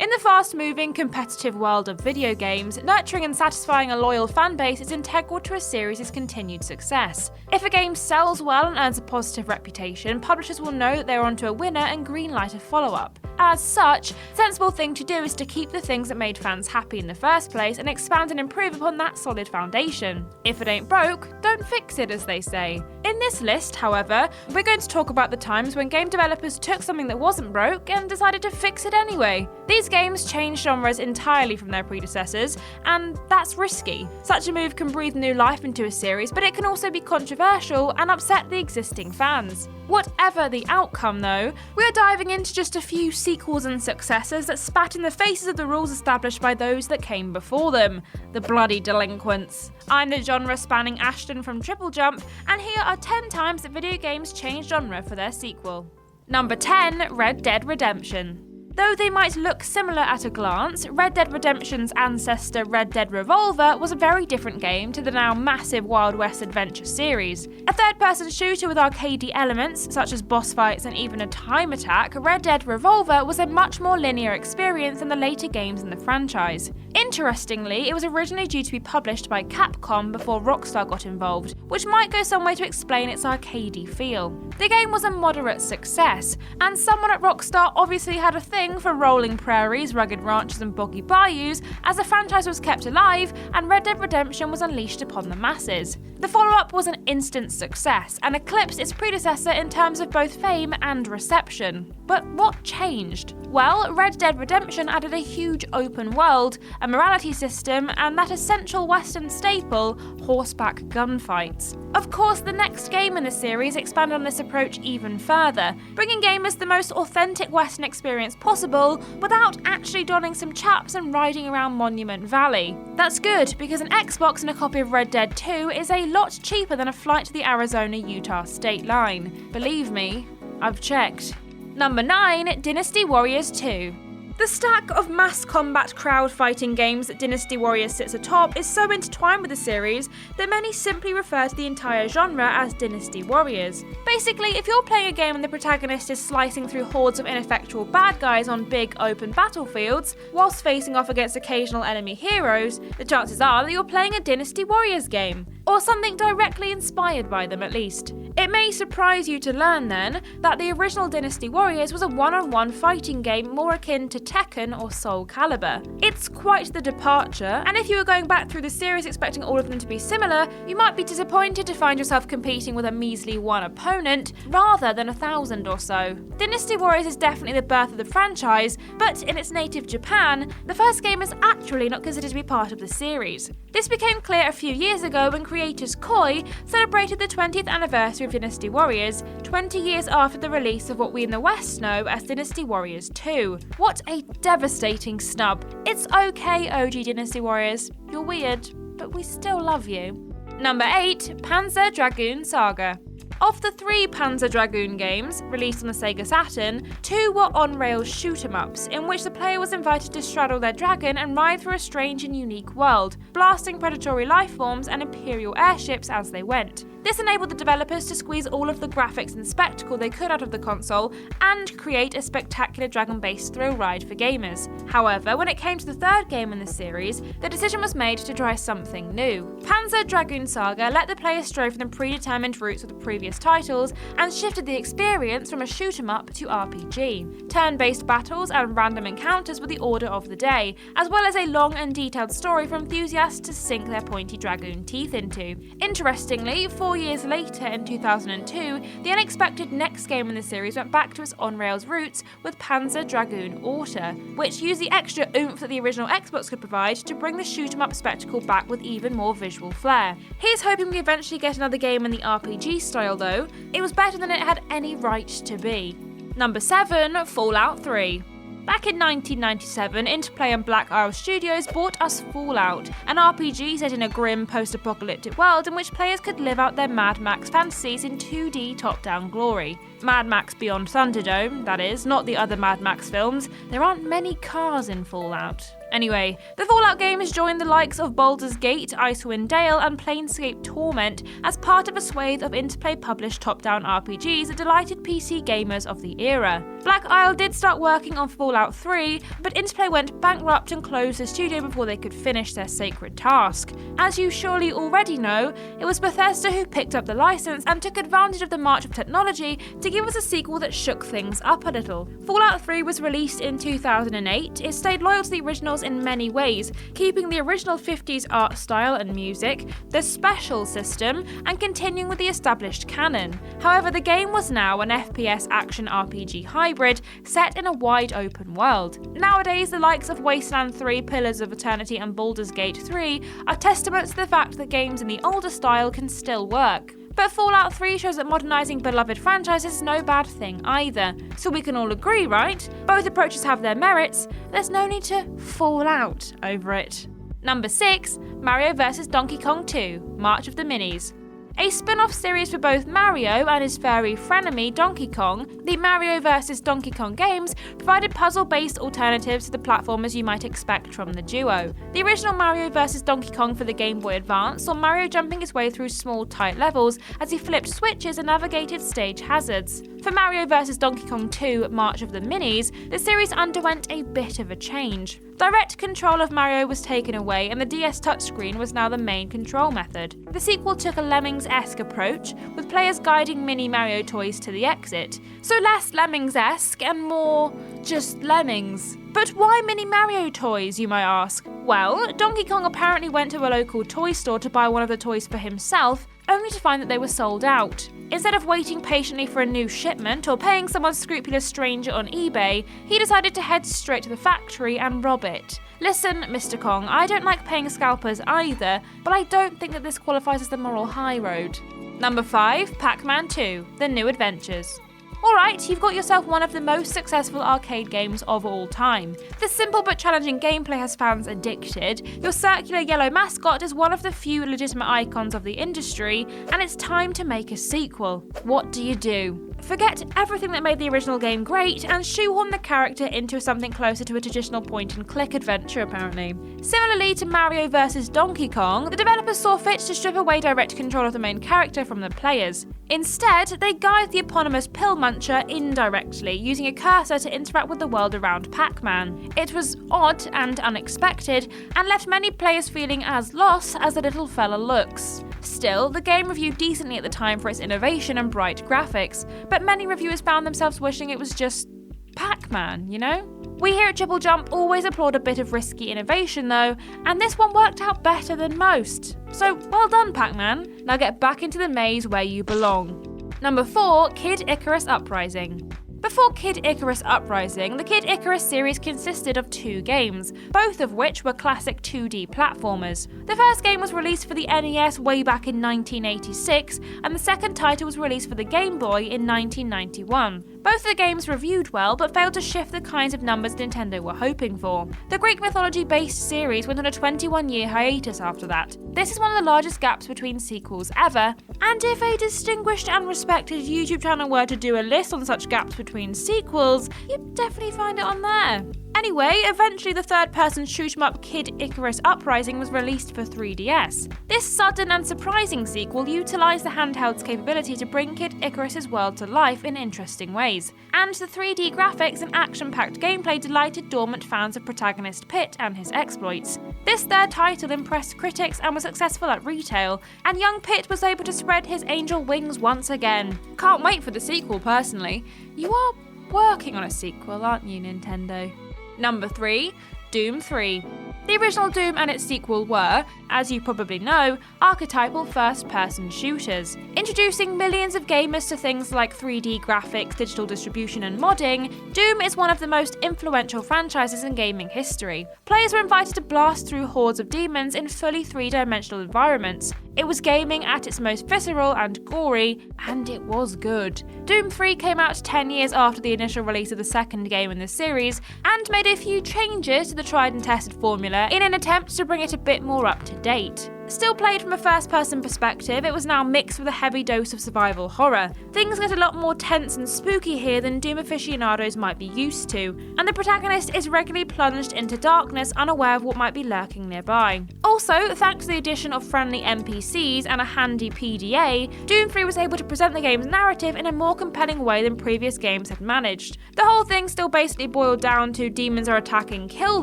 In the fast-moving, competitive world of video games, nurturing and satisfying a loyal fanbase is integral to a series' continued success. If a game sells well and earns a positive reputation, publishers will know that they're onto a winner and greenlight a follow-up. As such, the sensible thing to do is to keep the things that made fans happy in the first place and expand and improve upon that solid foundation. If it ain't broke, don't fix it, as they say. In this list, however, we're going to talk about the times when game developers took something that wasn't broke and decided to fix it anyway. These games change genres entirely from their predecessors, and that's risky. Such a move can breathe new life into a series, but it can also be controversial and upset the existing fans. Whatever the outcome though, we are diving into just a few sequels and successors that spat in the faces of the rules established by those that came before them, the bloody delinquents. I'm the genre-spanning Ashton from TripleJump, and here are 10 times that video games changed genre for their sequel. Number 10, Red Dead Redemption. Though they might look similar at a glance, Red Dead Redemption's ancestor Red Dead Revolver was a very different game to the now massive Wild West adventure series. A third-person shooter with arcadey elements, such as boss fights and even a time attack, Red Dead Revolver was a much more linear experience than the later games in the franchise. Interestingly, it was originally due to be published by Capcom before Rockstar got involved, which might go some way to explain its arcadey feel. The game was a moderate success, and someone at Rockstar obviously had a thing for rolling prairies, rugged ranches and boggy bayous, as the franchise was kept alive and Red Dead Redemption was unleashed upon the masses. The follow-up was an instant success and eclipsed its predecessor in terms of both fame and reception. But what changed? Well, Red Dead Redemption added a huge open world, a morality system, and that essential Western staple, horseback gunfights. Of course, the next game in the series expanded on this approach even further, bringing gamers the most authentic Western experience possible without actually donning some chaps and riding around Monument Valley. That's good, because an Xbox and a copy of Red Dead 2 is a lot cheaper than a flight to the Arizona-Utah state line. Believe me, I've checked. Number 9, Dynasty Warriors 2. The stack of mass combat crowd-fighting games that Dynasty Warriors sits atop is so intertwined with the series that many simply refer to the entire genre as Dynasty Warriors. Basically, if you're playing a game and the protagonist is slicing through hordes of ineffectual bad guys on big open battlefields, whilst facing off against occasional enemy heroes, the chances are that you're playing a Dynasty Warriors game, or something directly inspired by them at least. It may surprise you to learn then that the original Dynasty Warriors was a one-on-one fighting game more akin to Tekken or Soul Calibur. It's quite the departure, and if you were going back through the series expecting all of them to be similar, you might be disappointed to find yourself competing with a measly one opponent rather than 1,000 or so. Dynasty Warriors is definitely the birth of the franchise, but in its native Japan, the first game is actually not considered to be part of the series. This became clear a few years ago when creators Koi celebrated the 20th anniversary of Dynasty Warriors, 20 years after the release of what we in the West know as Dynasty Warriors 2. What a devastating snub. It's okay, OG Dynasty Warriors. You're weird, but we still love you. Number 8, Panzer Dragoon Saga. Of the 3 Panzer Dragoon games, released on the Sega Saturn, 2 were on-rails shoot-em-ups, in which the player was invited to straddle their dragon and ride through a strange and unique world, blasting predatory lifeforms and Imperial airships as they went. This enabled the developers to squeeze all of the graphics and spectacle they could out of the console and create a spectacular dragon-based thrill ride for gamers. However, when it came to the 3rd game in the series, the decision was made to try something new. Panzer Dragoon Saga let the player stray from the predetermined routes of the previous titles and shifted the experience from a shoot-em-up to RPG. Turn-based battles and random encounters were the order of the day, as well as a long and detailed story for enthusiasts to sink their pointy dragoon teeth into. Interestingly, 4 years later, in 2002, the unexpected next game in the series went back to its on-rails roots with Panzer Dragoon Orta, which used the extra oomph that the original Xbox could provide to bring the shoot-em-up spectacle back with even more visual flair. Here's hoping we eventually get another game in the RPG style though. It was better than it had any right to be. Number 7, Fallout 3. Back in 1997, Interplay and Black Isle Studios brought us Fallout, an RPG set in a grim post-apocalyptic world in which players could live out their Mad Max fantasies in 2D top-down glory. Mad Max Beyond Thunderdome, that is, not the other Mad Max films. There aren't many cars in Fallout. Anyway, the Fallout games joined the likes of Baldur's Gate, Icewind Dale, and Planescape Torment as part of a swathe of Interplay published top-down RPGs that delighted PC gamers of the era. Black Isle did start working on Fallout 3, but Interplay went bankrupt and closed the studio before they could finish their sacred task. As you surely already know, it was Bethesda who picked up the license and took advantage of the march of technology to give us a sequel that shook things up a little. Fallout 3 was released in 2008. It stayed loyal to the originals in many ways, keeping the original 50s art style and music, the special system, and continuing with the established canon. However, the game was now an FPS action RPG hybrid set in a wide open world. Nowadays, the likes of Wasteland 3, Pillars of Eternity, and Baldur's Gate 3 are testaments to the fact that games in the older style can still work. But Fallout 3 shows that modernising beloved franchises is no bad thing either. So we can all agree, right? Both approaches have their merits, there's no need to fall out over it. Number 6, Mario vs Donkey Kong 2, March of the Minis. A spin-off series for both Mario and his furry frenemy Donkey Kong, the Mario vs Donkey Kong games provided puzzle-based alternatives to the platformers you might expect from the duo. The original Mario vs Donkey Kong for the Game Boy Advance saw Mario jumping his way through small, tight levels as he flipped switches and navigated stage hazards. For Mario vs Donkey Kong 2, March of the Minis, the series underwent a bit of a change. Direct control of Mario was taken away and the DS touchscreen was now the main control method. The sequel took a Lemmings-esque approach, with players guiding mini Mario toys to the exit. So less Lemmings-esque and more just Lemmings. But why mini Mario toys, you might ask? Well, Donkey Kong apparently went to a local toy store to buy one of the toys for himself, only to find that they were sold out. Instead of waiting patiently for a new shipment or paying some unscrupulous stranger on eBay, he decided to head straight to the factory and rob it. Listen, Mr. Kong, I don't like paying scalpers either, but I don't think that this qualifies as the moral high road. Number 5, Pac-Man 2, The New Adventures. Alright, you've got yourself one of the most successful arcade games of all time. The simple but challenging gameplay has fans addicted, your circular yellow mascot is one of the few legitimate icons of the industry, and it's time to make a sequel. What do? Forget everything that made the original game great and shoehorn the character into something closer to a traditional point-and-click adventure, apparently. Similarly to Mario vs Donkey Kong, the developers saw fit to strip away direct control of the main character from the players. Instead, they guide the eponymous pill muncher indirectly, using a cursor to interact with the world around Pac-Man. It was odd and unexpected, and left many players feeling as lost as the little fella looks. Still, the game reviewed decently at the time for its innovation and bright graphics, but many reviewers found themselves wishing it was just Pac-Man, you know? We here at TripleJump always applaud a bit of risky innovation though, and this one worked out better than most. So well done, Pac-Man. Now get back into the maze where you belong. Number 4, Kid Icarus Uprising. Before Kid Icarus Uprising, the Kid Icarus series consisted of 2 games, both of which were classic 2D platformers. The first game was released for the NES way back in 1986, and the second title was released for the Game Boy in 1991. Both of the games reviewed well, but failed to shift the kinds of numbers Nintendo were hoping for. The Greek mythology-based series went on a 21-year hiatus after that. This is one of the largest gaps between sequels ever, and if a distinguished and respected YouTube channel were to do a list on such gaps between sequels, you'd definitely find it on there. Anyway, eventually the third-person shoot-'em-up Kid Icarus Uprising was released for 3DS. This sudden and surprising sequel utilised the handheld's capability to bring Kid Icarus's world to life in interesting ways, and the 3D graphics and action-packed gameplay delighted dormant fans of protagonist Pit and his exploits. This third title impressed critics and was successful at retail, and young Pit was able to spread his angel wings once again. Can't wait for the sequel, personally. You are working on a sequel, aren't you, Nintendo? Number 3, Doom 3. The original Doom and its sequel were, as you probably know, archetypal first-person shooters. Introducing millions of gamers to things like 3D graphics, digital distribution and modding, Doom is one of the most influential franchises in gaming history. Players were invited to blast through hordes of demons in fully 3-dimensional environments. It was gaming at its most visceral and gory, and it was good. Doom 3 came out 10 years after the initial release of the second game in the series, and made a few changes to the tried and tested formula in an attempt to bring it a bit more up to date. Still played from a first-person perspective, it was now mixed with a heavy dose of survival horror. Things get a lot more tense and spooky here than Doom aficionados might be used to, and the protagonist is regularly plunged into darkness, unaware of what might be lurking nearby. Also, thanks to the addition of friendly NPCs and a handy PDA, Doom 3 was able to present the game's narrative in a more compelling way than previous games had managed. The whole thing still basically boiled down to demons are attacking, kill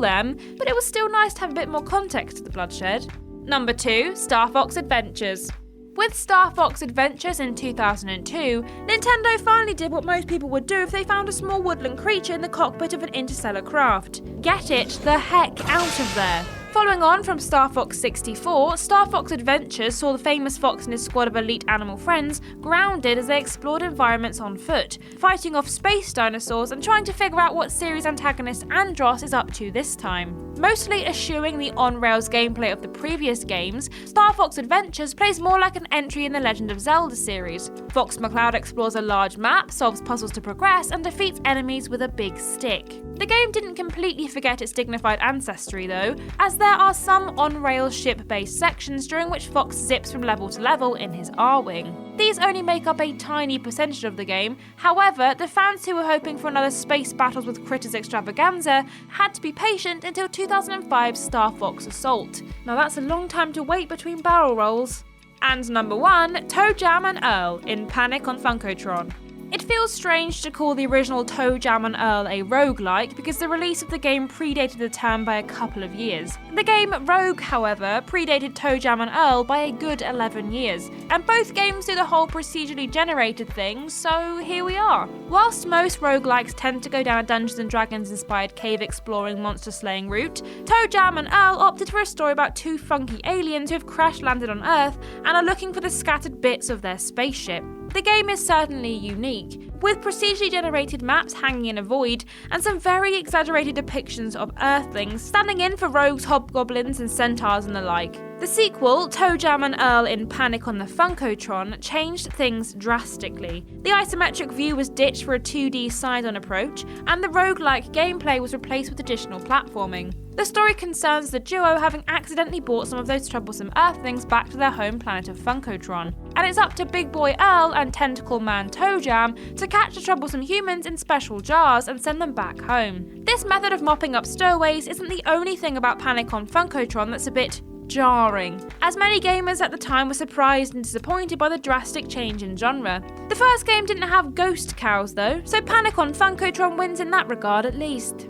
them, but it was still nice to have a bit more context to the bloodshed. Number 2, Star Fox Adventures. With Star Fox Adventures in 2002, Nintendo finally did what most people would do if they found a small woodland creature in the cockpit of an interstellar craft. Get it the heck out of there! Following on from Star Fox 64, Star Fox Adventures saw the famous fox and his squad of elite animal friends grounded as they explored environments on foot, fighting off space dinosaurs and trying to figure out what series antagonist Andros is up to this time. Mostly eschewing the on-rails gameplay of the previous games, Star Fox Adventures plays more like an entry in the Legend of Zelda series. Fox McCloud explores a large map, solves puzzles to progress, and defeats enemies with a big stick. The game didn't completely forget its dignified ancestry though, as there are some on-rails ship-based sections during which Fox zips from level to level in his R-Wing. These only make up a tiny percentage of the game, however, the fans who were hoping for another space battles with critters extravaganza had to be patient until 2005's Star Fox Assault. Now that's a long time to wait between barrel rolls. And number 1, Toe Jam and Earl in Panic on Funkotron. It feels strange to call the original Toe Jam and Earl a roguelike because the release of the game predated the term by a couple of years. The game Rogue, however, predated Toe Jam and Earl by a good 11 years, and both games do the whole procedurally generated thing, so here we are. Whilst most roguelikes tend to go down a Dungeons & Dragons inspired cave exploring monster slaying route, Toe Jam and Earl opted for a story about two funky aliens who have crash landed on Earth and are looking for the scattered bits of their spaceship. The game is certainly unique, with procedurally generated maps hanging in a void and some very exaggerated depictions of Earthlings standing in for rogues, hobgoblins and centaurs and the like. The sequel, Toe Jam and Earl in Panic on the Funkotron, changed things drastically. The isometric view was ditched for a 2D side-on approach, and the roguelike gameplay was replaced with additional platforming. The story concerns the duo having accidentally brought some of those troublesome Earthlings back to their home planet of Funkotron, and it's up to Big Boy Earl and Tentacle Man Toe Jam to catch the troublesome humans in special jars and send them back home. This method of mopping up stowaways isn't the only thing about Panic on Funkotron that's a bit jarring, as many gamers at the time were surprised and disappointed by the drastic change in genre. The first game didn't have ghost cows though, so Panic on Funkotron wins in that regard at least.